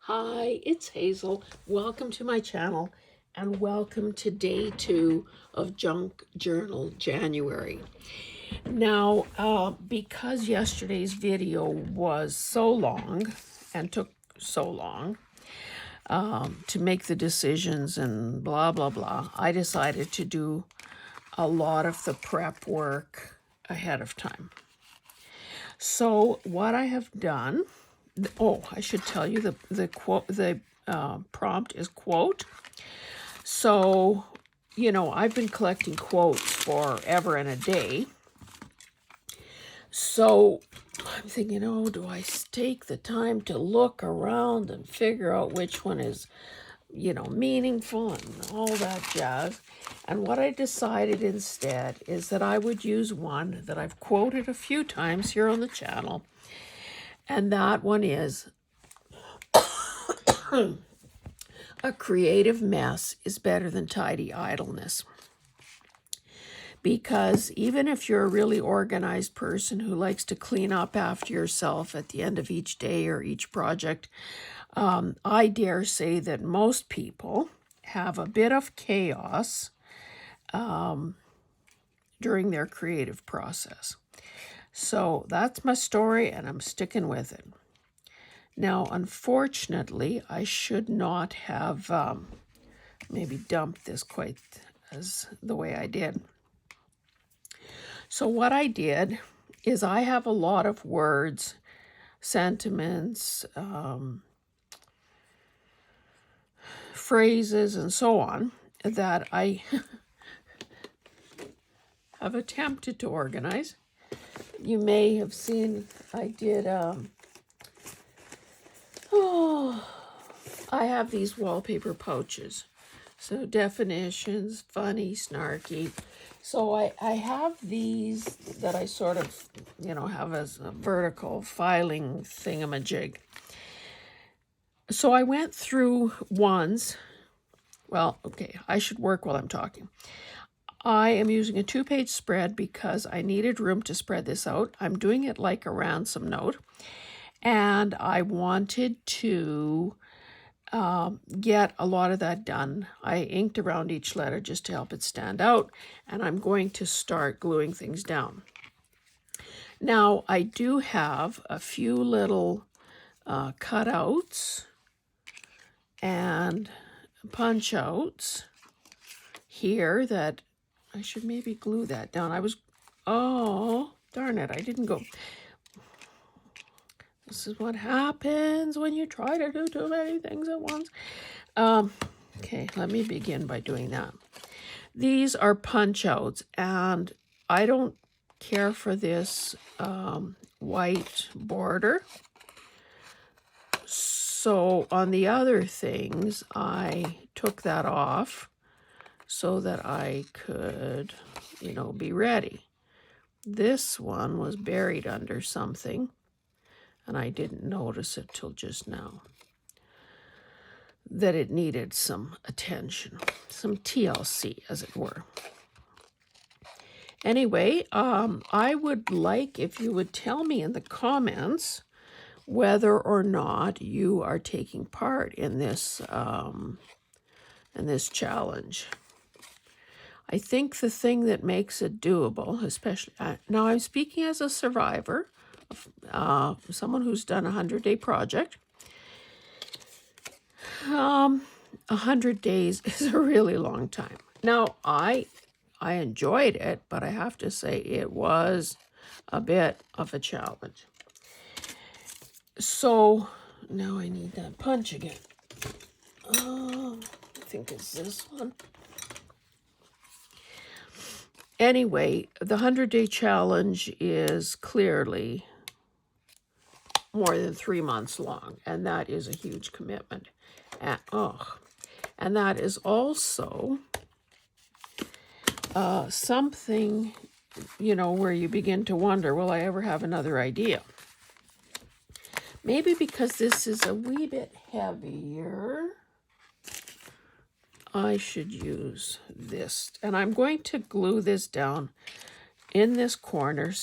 Hi, it's Hazel. Welcome to my channel and welcome to day 2 of Junk Journal January. Now, because yesterday's video was so long and took so long to make the decisions and blah, blah, blah, I decided to do a lot of the prep work ahead of time. So what I have done, I should tell you the quote, the prompt is quote. So, I've been collecting quotes forever and a day. So I'm thinking, do I take the time to look around and figure out which one is, meaningful and all that jazz? And what I decided instead is that I would use one that I've quoted a few times here on the channel. And that one is, a creative mess is better than tidy idleness. Because even if you're a really organized person who likes to clean up after yourself at the end of each day or each project, I dare say that most people have a bit of chaos during their creative process. So that's my story, and I'm sticking with it. Now, unfortunately, I should not have maybe dumped this quite as the way I did. So what I did is I have a lot of words, sentiments, phrases, and so on that I have attempted to organize. You may have seen I did, I have these wallpaper pouches. So definitions, funny, snarky. So I have these that I sort of, have as a vertical filing thingamajig. So I went through ones. Well, okay, I should work while I'm talking. I am using a 2-page spread because I needed room to spread this out. I'm doing it like a ransom note. And I wanted to get a lot of that done. I inked around each letter just to help it stand out. And I'm going to start gluing things down. Now, I do have a few little cutouts and punch outs here that I should maybe glue that down. Oh, darn it, I didn't go. This is what happens when you try to do too many things at once. Okay, let me begin by doing that. These are punch outs, and I don't care for this white border. So on the other things, I took that off so that I could, be ready. This one was buried under something, and I didn't notice it till just now, that it needed some attention, some TLC, as it were. Anyway, I would like if you would tell me in the comments whether or not you are taking part in this challenge. I think the thing that makes it doable, especially now I'm speaking as a survivor, someone who's done a 100-day project. 100 days is a really long time. Now, I enjoyed it, but I have to say it was a bit of a challenge. So now I need that punch again. I think it's this one. Anyway, the 100-day challenge is clearly more than 3 months long, and that is a huge commitment. And that is also something, where you begin to wonder, will I ever have another idea? Maybe because this is a wee bit heavier, I should use this. And I'm going to glue this down in this corner.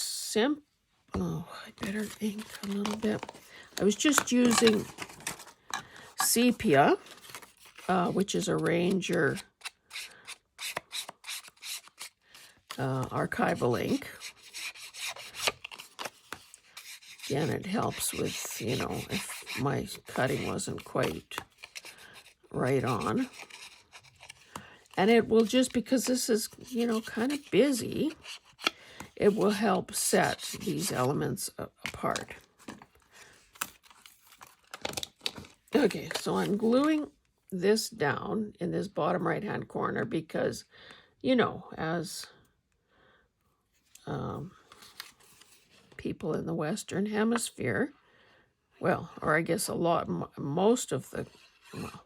I better ink a little bit. I was just using Sepia, which is a Ranger archival ink. Again, it helps with, you know, if my cutting wasn't quite right on. And it will just, because this is, you know, kind of busy, it will help set these elements apart. Okay, so I'm gluing this down in this bottom right-hand corner because, you know, as people in the Western Hemisphere, well, or I guess most of the, well,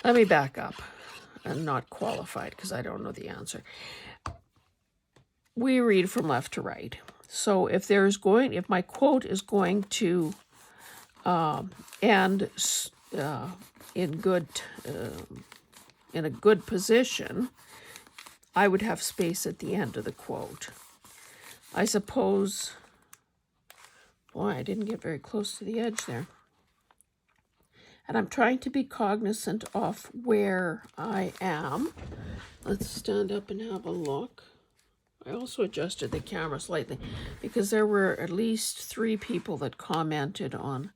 let me back up. I'm not qualified because I don't know the answer. We read from left to right. So if my quote is going to end in a good position, I would have space at the end of the quote. I suppose, boy, I didn't get very close to the edge there. And I'm trying to be cognizant of where I am. Let's stand up and have a look. I also adjusted the camera slightly because there were at least 3 people that commented on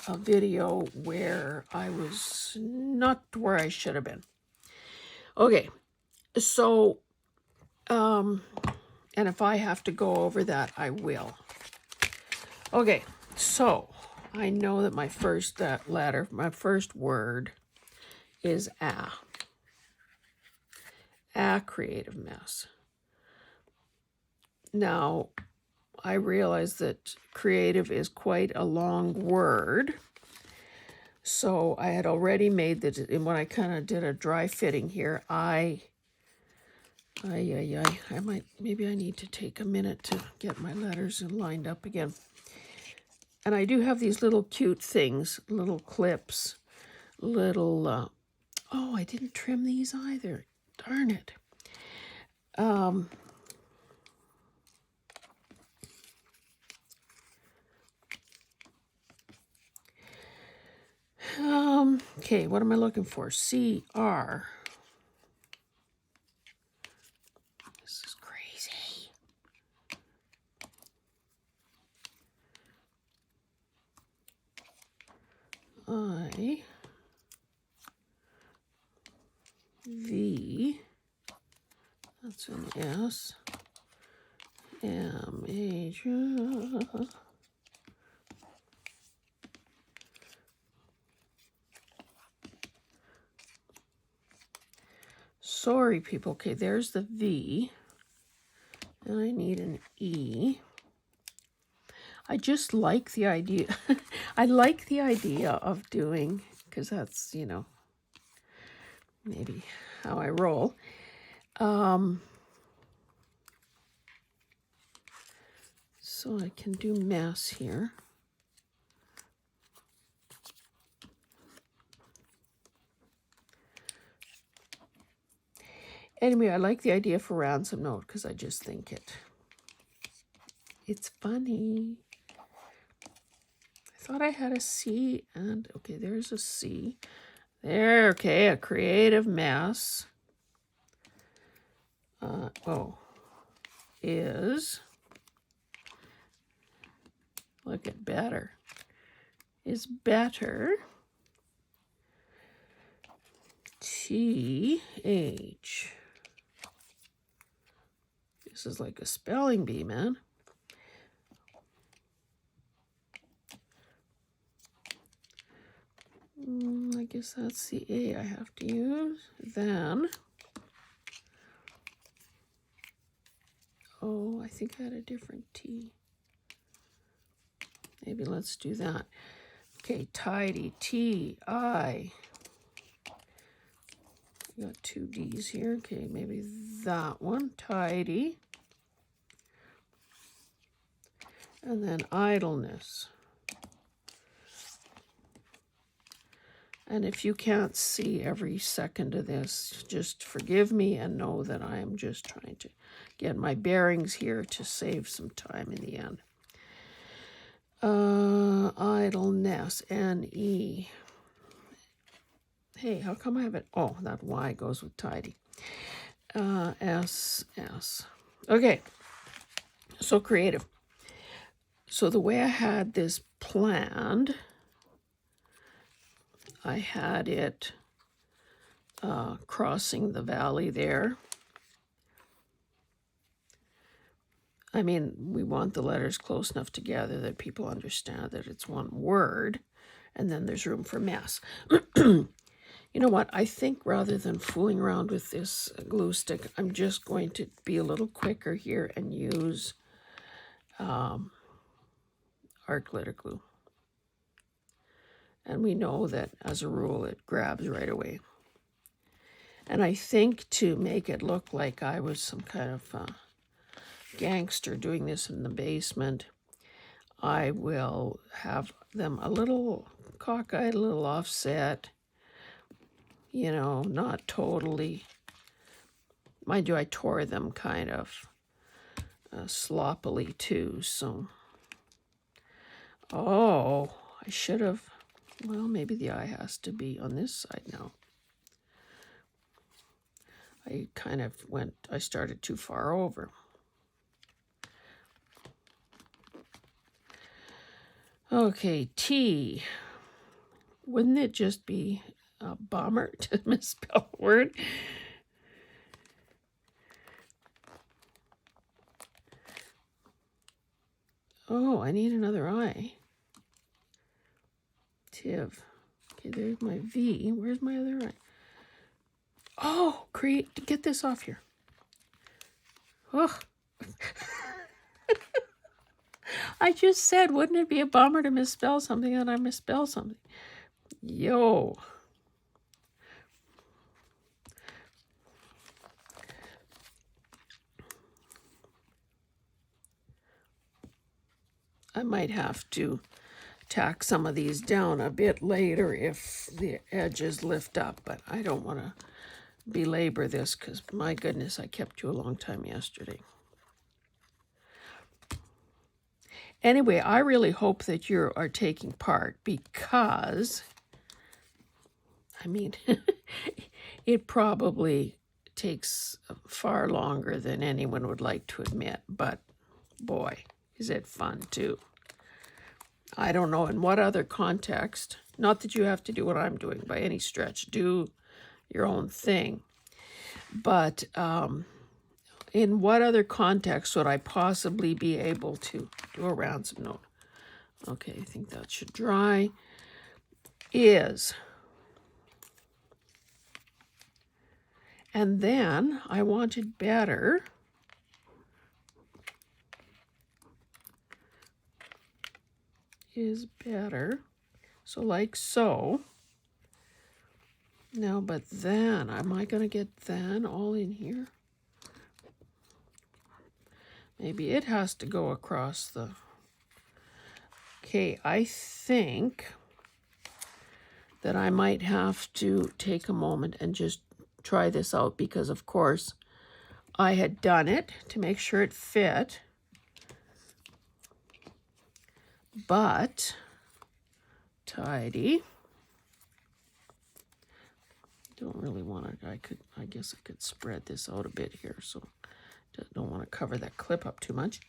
a video where I was not where I should have been. Okay, so, and if I have to go over that, I will. Okay, so I know that my first letter, my first word is a. A creative mess. Now, I realize that creative is quite a long word. So I had already made and when I kind of did a dry fitting here, maybe I need to take a minute to get my letters lined up again. And I do have these little cute things, little clips, little, oh, I didn't trim these either. Darn it. Okay, what am I looking for? CR. This is crazy. I, V, that's an S, M, H, sorry, people. Okay, there's the V. And I need an E. I just like the idea. I like the idea of doing, because that's, you know, maybe how I roll. So I can do mess here. Anyway, I like the idea for ransom note because I just think it's funny. I thought I had a C and, okay, there's a C. There, okay, a creative mess. Is, look at better, is better. TH. This is like a spelling bee, man. I guess that's the A I have to use. Then, oh, I think I had a different T. Maybe let's do that. Okay, tidy, T-I. Got 2 D's here. Okay, maybe that one, tidy. And then idleness. And if you can't see every second of this, just forgive me and know that I am just trying to get my bearings here to save some time in the end. Idleness. S-N-E. Hey, how come I have it? Oh, that Y goes with tidy. S. Okay, so creative. So the way I had this planned, I had it crossing the valley there. I mean, we want the letters close enough together that people understand that it's one word, and then there's room for mess. You know what? I think rather than fooling around with this glue stick, I'm just going to be a little quicker here and use art glitter glue. And we know that, as a rule, it grabs right away. And I think to make it look like I was some kind of gangster doing this in the basement, I will have them a little cockeyed, a little offset, you know, not totally. Mind you, I tore them kind of sloppily too, so. Oh, I should have, well, maybe the eye has to be on this side now. I kind of I started too far over. Okay, T. Wouldn't it just be a bummer to misspell a word? Oh, I need another I. Tiv. Okay, there's my V. Where's my other I? Oh, get this off here. Oh. I just said, wouldn't it be a bummer to misspell something, and I misspell something? Yo. I might have to tack some of these down a bit later if the edges lift up, but I don't want to belabor this because, my goodness, I kept you a long time yesterday. Anyway, I really hope that you are taking part because, I mean, it probably takes far longer than anyone would like to admit, but boy, is it fun too. I don't know in what other context, not that you have to do what I'm doing by any stretch, do your own thing, but in what other context would I possibly be able to do a ransom note? Okay, I think that should dry. Is. And then I wanted better. Is better. So like so. No, but then, am I going to get then all in here? Maybe it has to go across the... Okay, I think that I might have to take a moment and just try this out because, of course, I had done it to make sure it fit. But, tidy. Don't really want to, I guess I could spread this out a bit here, so don't want to cover that clip up too much.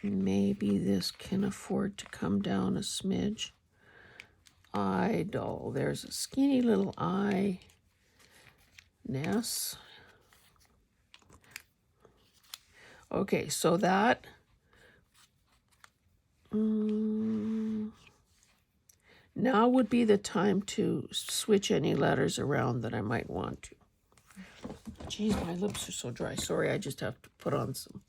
Maybe this can afford to come down a smidge. Idle. There's a skinny little I. Ness. Okay, so that. Now would be the time to switch any letters around that I might want to. Geez, my lips are so dry. Sorry, I just have to put on some.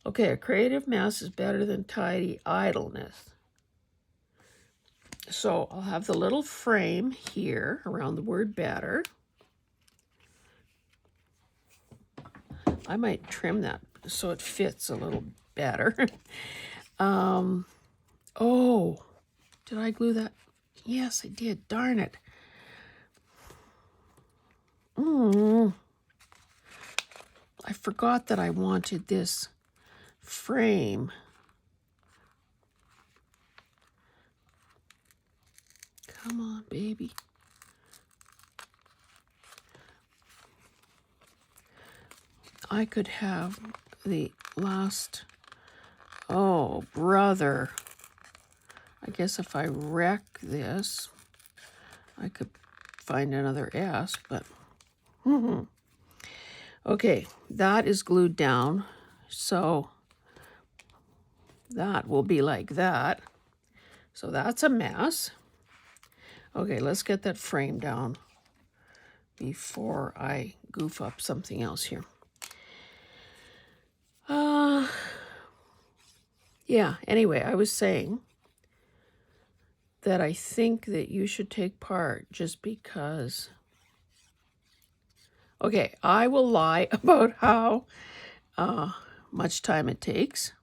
Okay, a creative mess is better than tidy idleness. So I'll have the little frame here around the word better. I might trim that so it fits a little better. Oh, did I glue that? Yes, I did. Darn it. I forgot that I wanted this frame Come on, baby. I could have the last... Oh, brother. I guess if I wreck this, I could find another S, but... Okay, that is glued down, so that will be like that. So that's a mess. Okay, let's get that frame down before I goof up something else here. Yeah, anyway, I was saying that I think that you should take part just because... Okay, I will lie about how much time it takes.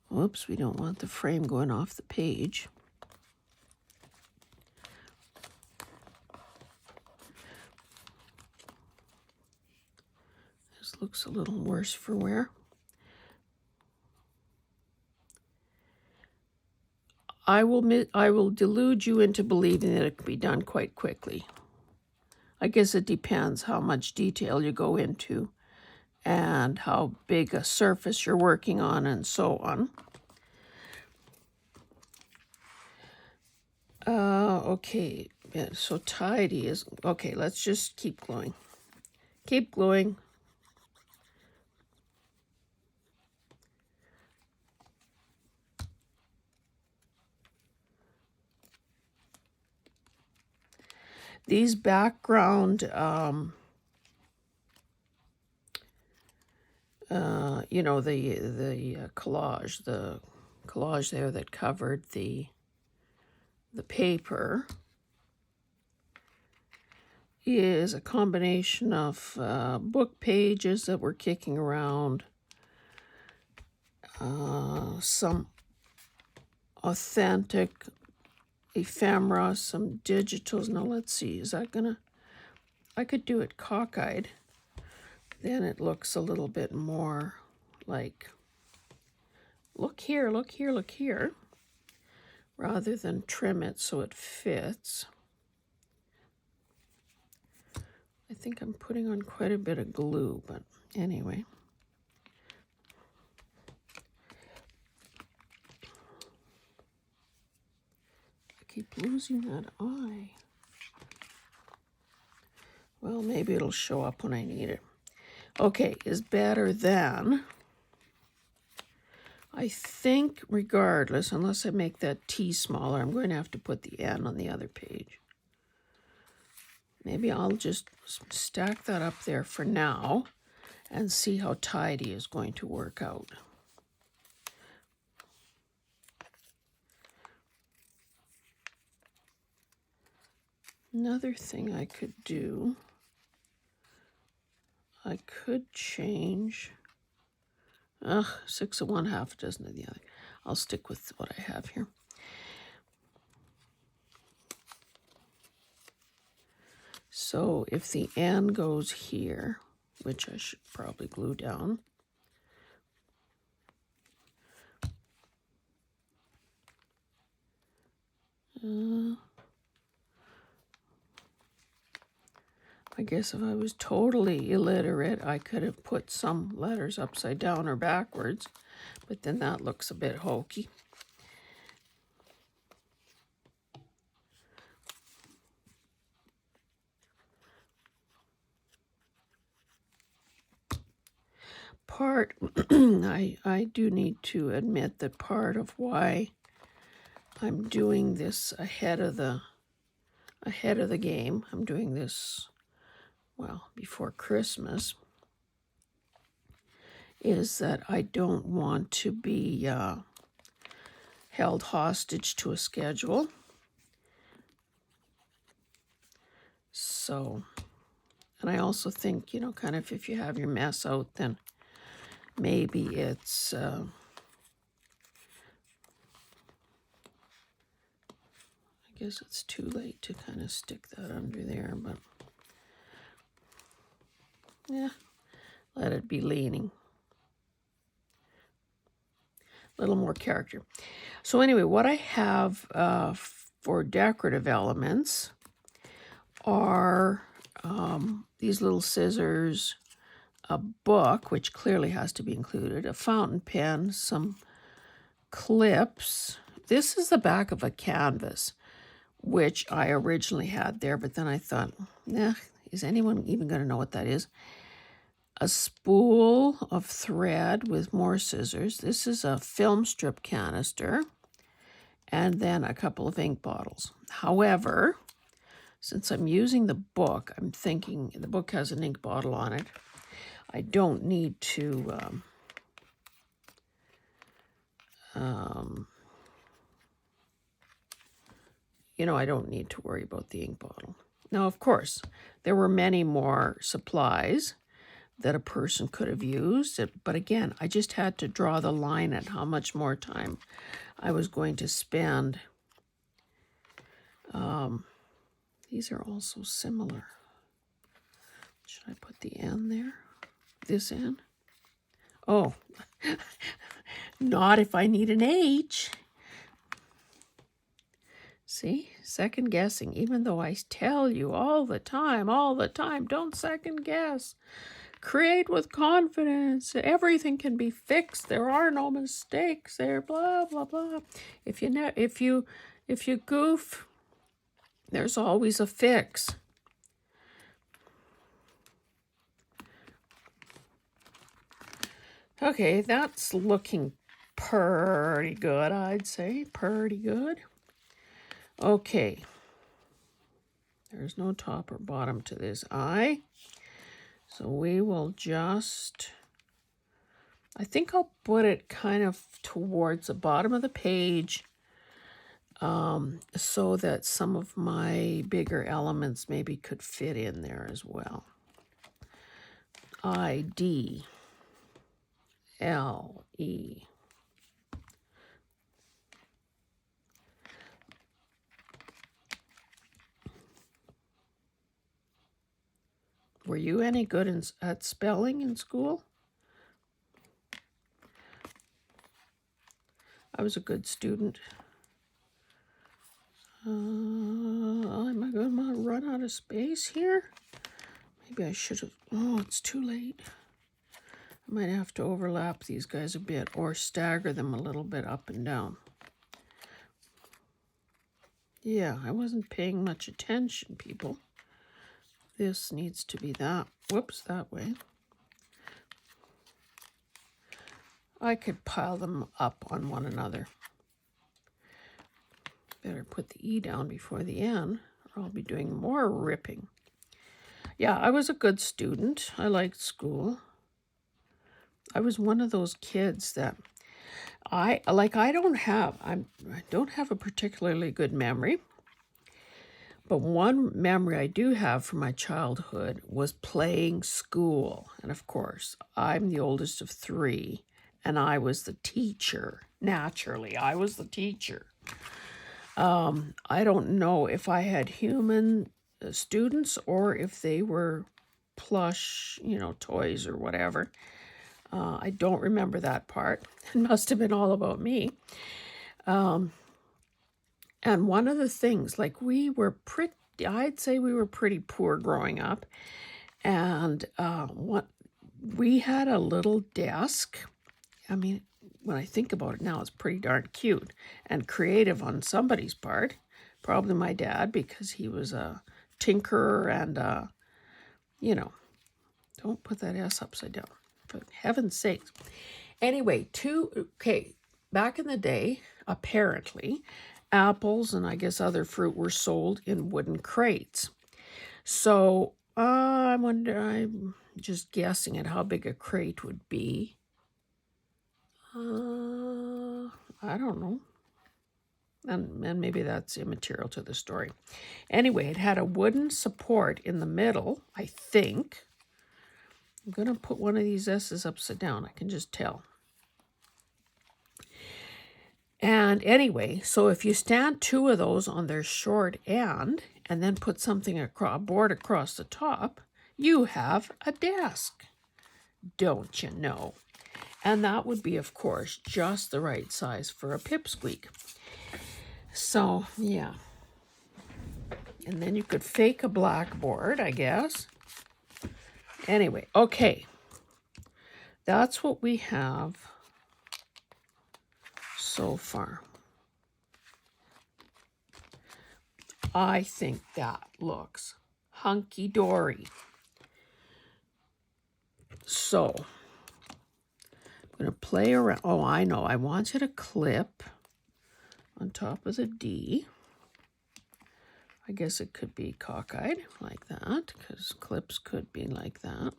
Whoops, we don't want the frame going off the page. This looks a little worse for wear. I will delude you into believing that it can be done quite quickly. I guess it depends how much detail you go into and how big a surface you're working on and so on. Okay, yeah, so tidy is... Okay, let's just keep gluing. Keep gluing. These background, you know, the collage there that covered the paper is a combination of book pages that were kicking around, some authentic ephemera, some digitals. Now let's see, is that gonna... I could do it cockeyed. Then it looks a little bit more like, look here, look here, look here, rather than trim it so it fits. I think I'm putting on quite a bit of glue, but anyway. I keep losing that eye. Well, maybe it'll show up when I need it. Okay, is better than... I think regardless, unless I make that T smaller, I'm going to have to put the N on the other page. Maybe I'll just stack that up there for now and see how tidy is going to work out. Another thing I could do, I could change 6 of one, half a dozen of the other. I'll stick with what I have here. So if the N goes here, which I should probably glue down, I guess if I was totally illiterate, I could have put some letters upside down or backwards, but then that looks a bit hokey. Part, I do need to admit that part of why I'm doing this ahead of the game, I'm doing this, well, before Christmas, is that I don't want to be held hostage to a schedule. So, and I also think, you know, kind of if you have your mess out, then maybe it's I guess it's too late to kind of stick that under there, but yeah, let it be leaning. A little more character. So anyway, what I have for decorative elements are these little scissors, a book, which clearly has to be included, a fountain pen, some clips. This is the back of a canvas, which I originally had there, but then I thought, nah, is anyone even going to know what that is? A spool of thread with more scissors. This is a film strip canister, and then a couple of ink bottles. However, since I'm using the book, I'm thinking the book has an ink bottle on it. I don't need to I don't need to worry about the ink bottle. Now, of course, there were many more supplies that a person could have used, but again, I just had to draw the line at how much more time I was going to spend. These are also similar. Should I put the N there? This N? Oh, not if I need an H. See, second guessing, even though I tell you all the time, don't second guess. Create with confidence. Everything can be fixed. There are no mistakes there, blah, blah, blah. If you goof, there's always a fix. Okay, that's looking pretty good, I'd say. Pretty good. Okay. There's no top or bottom to this eye. So we will just, I think I'll put it kind of towards the bottom of the page so that some of my bigger elements maybe could fit in there as well. I-D-L-E. Were you any good at spelling in school? I was a good student. Am I going to run out of space here? Maybe I should have. Oh, it's too late. I might have to overlap these guys a bit or stagger them a little bit up and down. Yeah, I wasn't paying much attention, people. This needs to be that. Whoops, that way. I could pile them up on one another. Better put the E down before the N, or I'll be doing more ripping. Yeah, I was a good student. I liked school. I was one of those kids that I don't have a particularly good memory. But one memory I do have from my childhood was playing school. And of course, I'm the oldest of three, and I was the teacher. Naturally, I was the teacher. I don't know if I had human students or if they were plush, toys or whatever. I don't remember that part. It must have been all about me. And one of the things, I'd say we were pretty poor growing up. And we had a little desk. I mean, when I think about it now, it's pretty darn cute and creative on somebody's part. Probably my dad, because he was a tinkerer and, don't put that S upside down, for heaven's sakes. Anyway, back in the day, apparently, apples and I guess other fruit were sold in wooden crates. So I'm just guessing at how big a crate would be. I don't know. And maybe that's immaterial to the story. Anyway, it had a wooden support in the middle, I think. I'm going to put one of these S's upside down. I can just tell. And anyway, so if you stand two of those on their short end and then put something a board across the top, you have a desk. Don't you know? And that would be, of course, just the right size for a pipsqueak. So, yeah. And then you could fake a blackboard, I guess. Anyway, okay. That's what we have so far. I think that looks hunky-dory. So, I'm going to play around. Oh, I know. I wanted a clip on top of the D. I guess it could be cockeyed like that, because clips could be like that.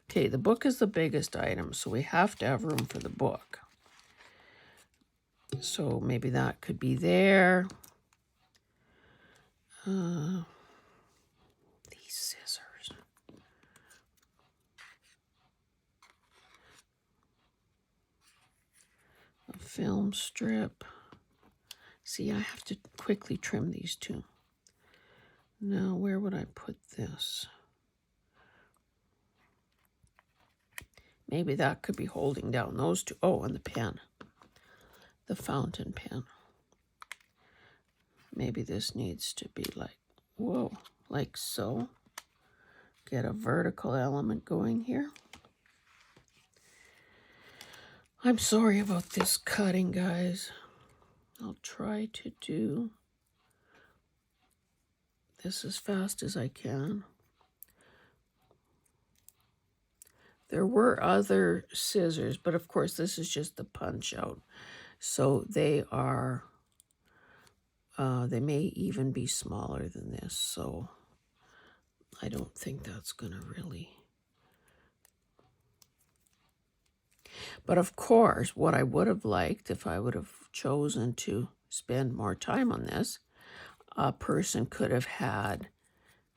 Okay, the book is the biggest item, so we have to have room for the book. So maybe that could be there. These scissors. A film strip. See, I have to quickly trim these two. Now, where would I put this? Maybe that could be holding down those two. Oh, and the pen. The fountain pen. Maybe this needs to be like, whoa, like so. Get a vertical element going here. I'm sorry about this cutting, guys. I'll try to do this as fast as I can. There were other scissors, but of course this is just the punch out. So they are, they may even be smaller than this. So I don't think that's gonna really. But of course, what I would have liked if I would have chosen to spend more time on this, a person could have had,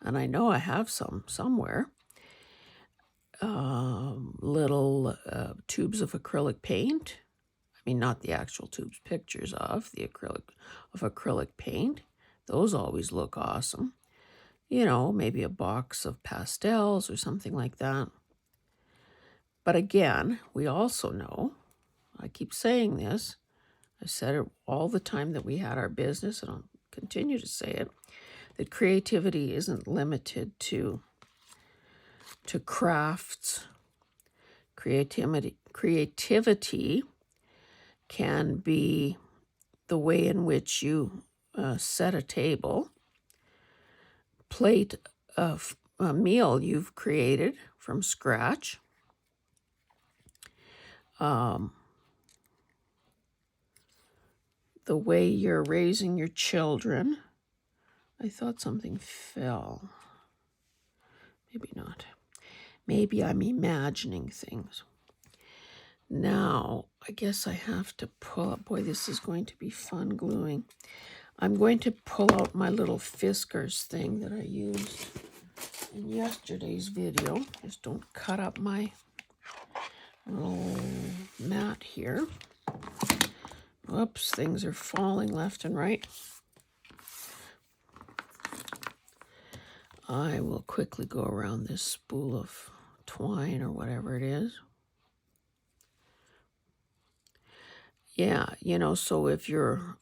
and I know I have some somewhere, little tubes of acrylic paint. I mean, not the actual tubes, pictures of the acrylic paint. Those always look awesome. You know, maybe a box of pastels or something like that. But again, we also know, I keep saying this, I said it all the time that we had our business, and I'll continue to say it, that creativity isn't limited to crafts. Creativity can be the way in which you set a table, plate of a meal you've created from scratch, the way you're raising your children. I thought something fell. Maybe not. Maybe I'm imagining things. Now, I guess I have to pull up. Boy, this is going to be fun gluing. I'm going to pull out my little Fiskars thing that I used in yesterday's video. Just don't cut up my little mat here. Whoops, things are falling left and right. I will quickly go around this spool of twine or whatever it is. Yeah, you know, so if you're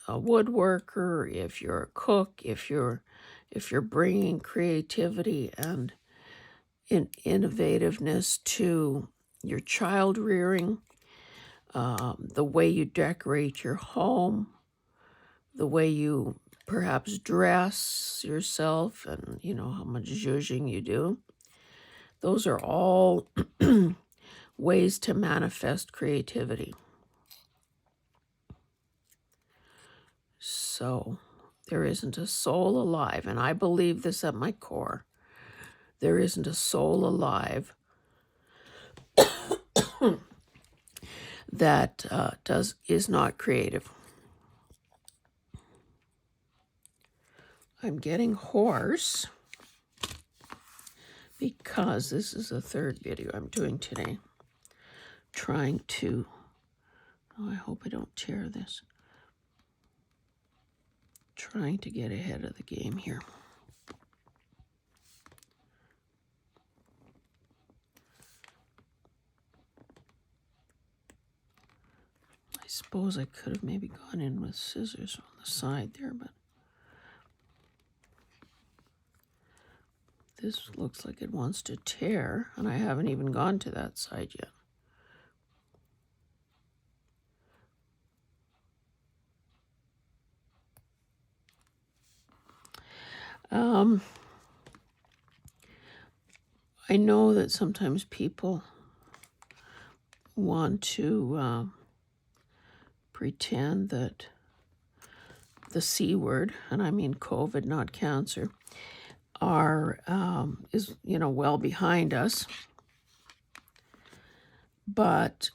a woodworker, if you're a cook, if you're bringing creativity and innovativeness to your child rearing, the way you decorate your home, the way you perhaps dress yourself, and you know how much zhuzhing you do. Those are all ways to manifest creativity. So there isn't a soul alive, and I believe this at my core. There isn't a soul alive that is not creative. I'm getting hoarse because this is the third video I'm doing today. Trying to, oh, I hope I don't tear this. Trying to get ahead of the game here. I suppose I could have maybe gone in with scissors on the side there, but This looks like it wants to tear, and I haven't even gone to that side yet. I know that sometimes people want to pretend that the C word, and I mean COVID, not cancer, is well behind us. But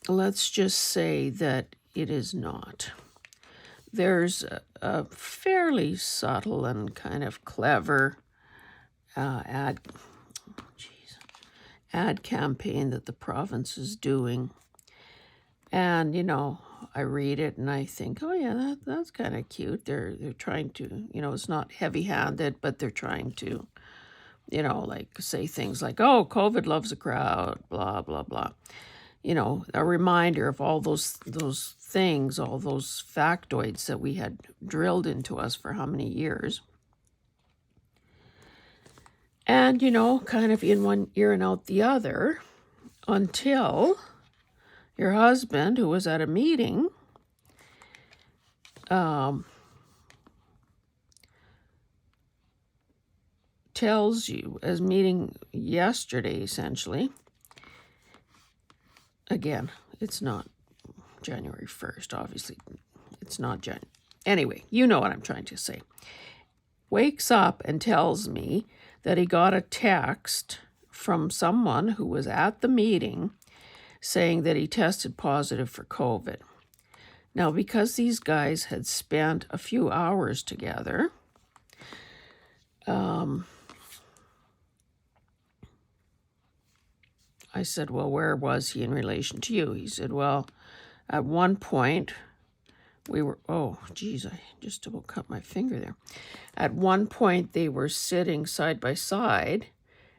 let's just say that it is not. There's a fairly subtle and kind of clever ad campaign that the province is doing. And, I read it and I think, oh yeah, that's kind of cute. They're trying to, it's not heavy-handed, but they're trying to, like say things like, oh, COVID loves a crowd, blah, blah, blah. A reminder of all those things, all those factoids that we had drilled into us for how many years. And, kind of in one ear and out the other, until your husband, who was at a meeting, tells you, as meeting yesterday, essentially, again, it's not January 1st, obviously, it's not January. Anyway, you know what I'm trying to say. Wakes up and tells me that he got a text from someone who was at the meeting saying that he tested positive for COVID. Now, because these guys had spent a few hours together, I said, well, where was he in relation to you? He said, well, at one point, we were, oh, geez, I just about cut my finger there. At one point, they were sitting side by side,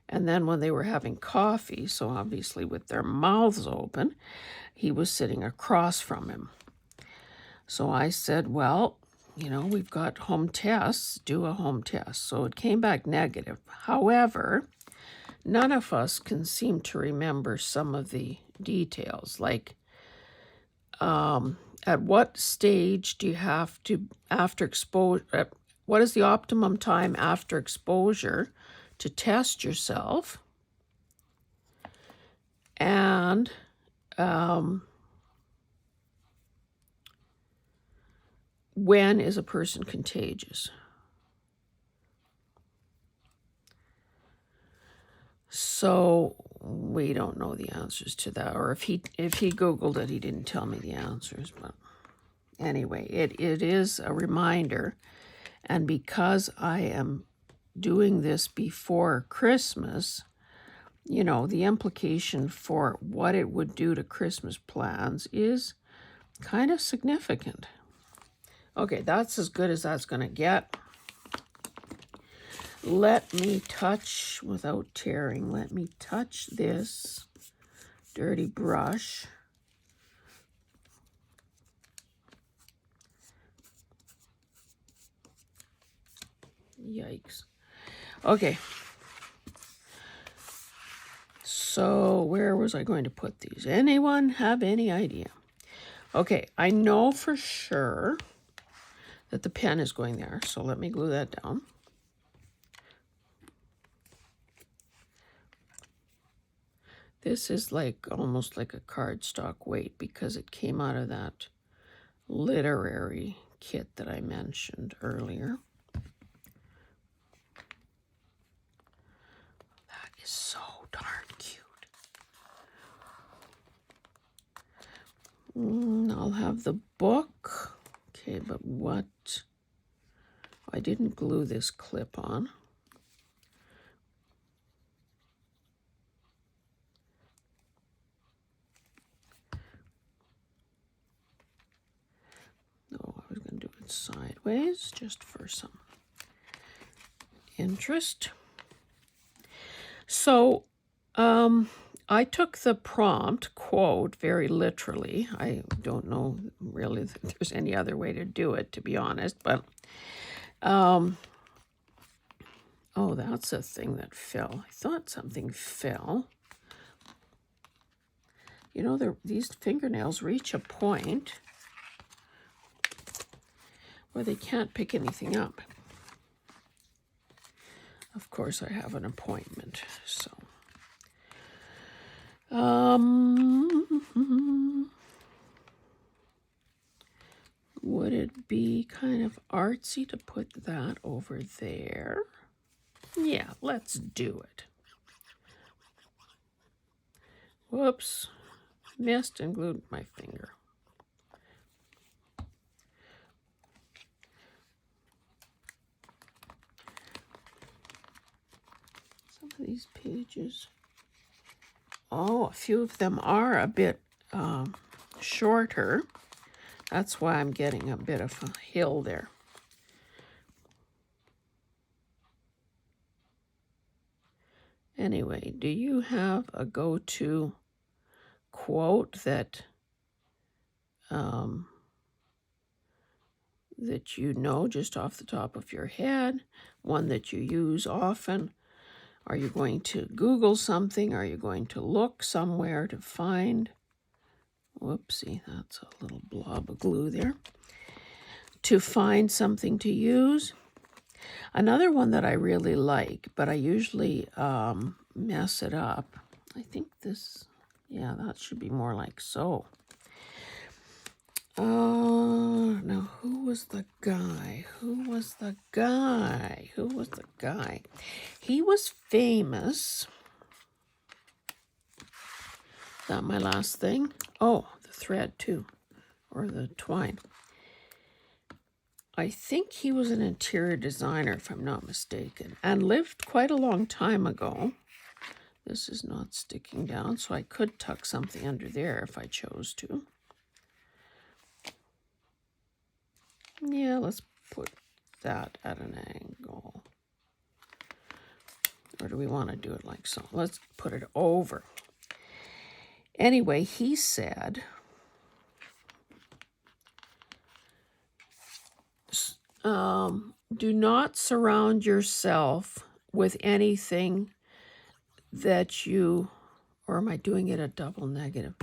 and then when they were having coffee, so obviously with their mouths open, he was sitting across from him. So I said, well, we've got home tests, do a home test. So it came back negative. However, none of us can seem to remember some of the details, like at what stage do you have to, after exposure, what is the optimum time after exposure to test yourself? And when is a person contagious? So we don't know the answers to that, or if he Googled it, he didn't tell me the answers. But anyway, it is a reminder, and because I am doing this before Christmas, the implication for what it would do to Christmas plans is kind of significant. Okay, that's as good as that's going to get. Let me touch, without tearing, let me touch this dirty brush. Yikes. Okay. So where was I going to put these? Anyone have any idea? Okay, I know for sure that the pen is going there, so let me glue that down. This is almost like a cardstock weight because it came out of that literary kit that I mentioned earlier. That is so darn cute. I'll have the book. Okay, but what? I didn't glue this clip on. No, I was going to do it sideways just for some interest. So I took the prompt quote very literally. I don't know really if there's any other way to do it, to be honest, but Oh, that's a thing that fell. I thought something fell. You know, these fingernails reach a point where they can't pick anything up. Of course, I have an appointment, so. Would it be kind of artsy to put that over there? Yeah, let's do it. Whoops, missed and glued my finger. Some of these pages, oh, a few of them are a bit shorter. That's why I'm getting a bit of a hill there. Anyway, do you have a go-to quote that that you know just off the top of your head, one that you use often? Are you going to Google something? Are you going to look somewhere to find? Whoopsie, that's a little blob of glue there. To find something to use. Another one that I really like, but I usually mess it up. I think this, yeah, that should be more like so. Now who was the guy? Who was the guy? Who was the guy? He was famous. Is that my last thing? Oh, the thread too, or the twine. I think he was an interior designer, if I'm not mistaken, and lived quite a long time ago. This is not sticking down, so I could tuck something under there if I chose to. Yeah, let's put that at an angle. Or do we want to do it like so? Let's put it over. Anyway, he said, do not surround yourself with anything that you, or am I doing it a double negative?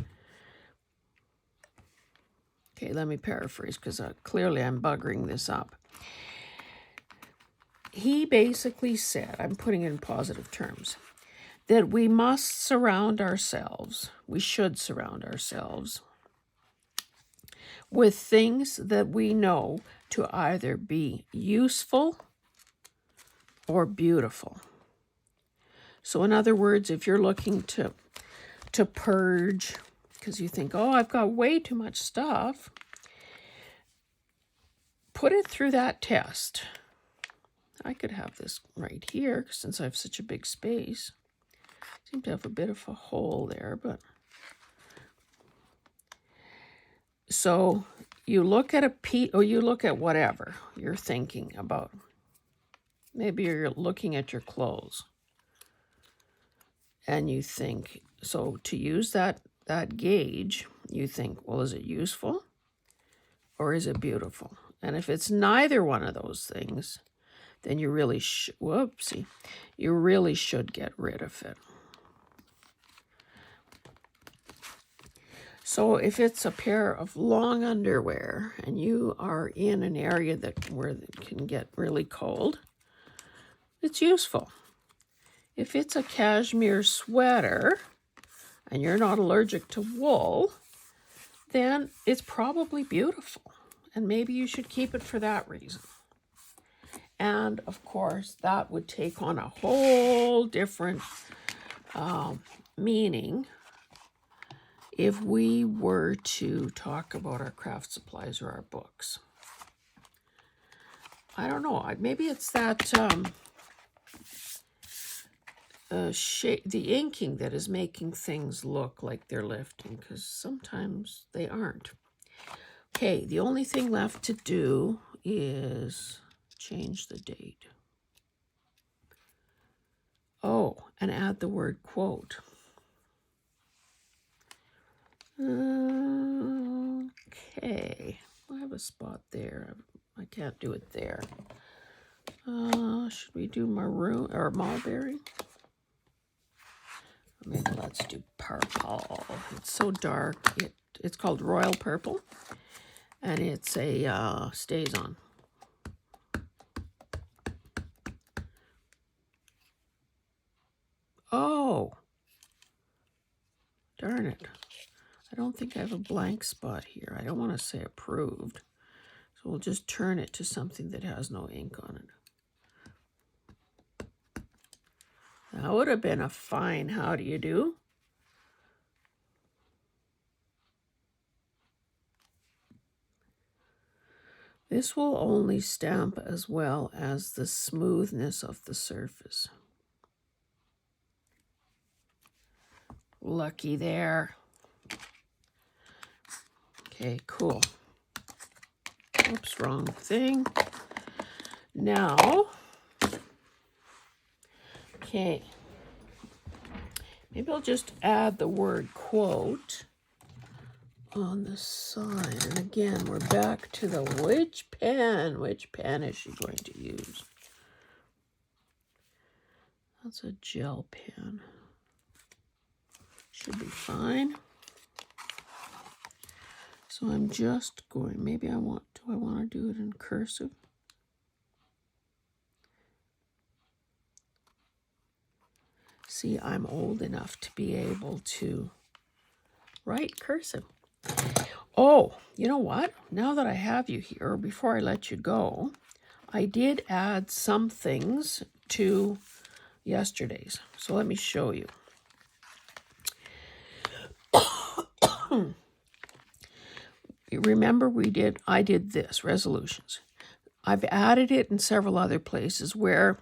Okay, let me paraphrase because clearly I'm buggering this up. He basically said, I'm putting it in positive terms, that we must surround ourselves, we should surround ourselves with things that we know to either be useful or beautiful. So in other words, if you're looking to purge, because you think, oh, I've got way too much stuff, put it through that test. I could have this right here since I have such a big space. Seem to have a bit of a hole there, but so you look at a piece, or you look at whatever you're thinking about. Maybe you're looking at your clothes and you think, so to use that gauge, you think, well, is it useful or is it beautiful? And if it's neither one of those things, then you really you really should get rid of it. So if it's a pair of long underwear and you are in an area where it can get really cold, it's useful. If it's a cashmere sweater and you're not allergic to wool, then it's probably beautiful. And maybe you should keep it for that reason. And of course, that would take on a whole different meaning if we were to talk about our craft supplies or our books. I don't know. Maybe it's that the inking that is making things look like they're lifting, because sometimes they aren't. Okay, the only thing left to do is change the date. Oh, and add the word quote. Okay, I have a spot there. I can't do it there. Should we do maroon or mulberry? Maybe let's do purple. It's so dark. It's called Royal Purple, and it's a stays on. Oh, darn it. I don't think I have a blank spot here. I don't want to say approved. So we'll just turn it to something that has no ink on it. That would have been a fine how do you do. This will only stamp as well as the smoothness of the surface. Lucky there. Okay, cool. Oops, wrong thing. Now, okay, maybe I'll just add the word quote on the side. And again, we're back to the which pen. Which pen is she going to use? That's a gel pen. Should be fine. So I'm just going, maybe do I want to do it in cursive? See, I'm old enough to be able to write cursive. Oh, you know what? Now that I have you here, before I let you go, I did add some things to yesterday's. So let me show you. Remember I did this, resolutions. I've added it in several other places where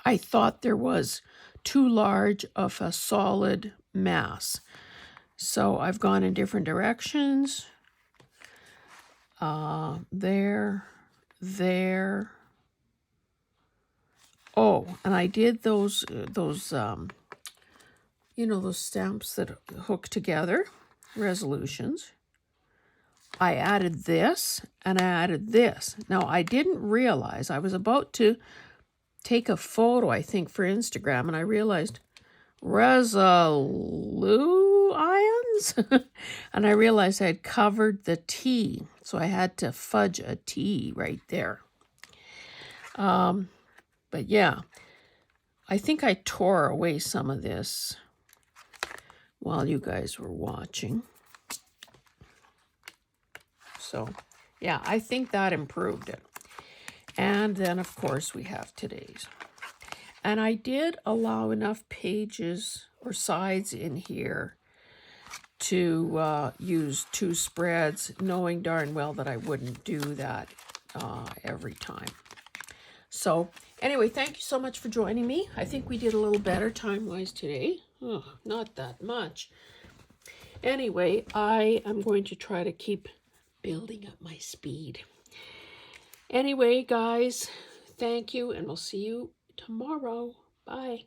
I thought there was too large of a solid mass. So I've gone in different directions. There. Oh, and I did those those stamps that hook together, resolutions. I added this and I added this. Now, I didn't realize, I was about to take a photo, I think, for Instagram, and I realized Resolute ions? And I realized I had covered the T, so I had to fudge a T right there. But yeah, I think I tore away some of this while you guys were watching. So, yeah, I think that improved it. And then, of course, we have today's. And I did allow enough pages or sides in here to use 2 spreads, knowing darn well that I wouldn't do that every time. So, anyway, thank you so much for joining me. I think we did a little better time-wise today. Oh, not that much. Anyway, I am going to try to keep building up my speed. Anyway, guys, thank you, and we'll see you tomorrow. Bye.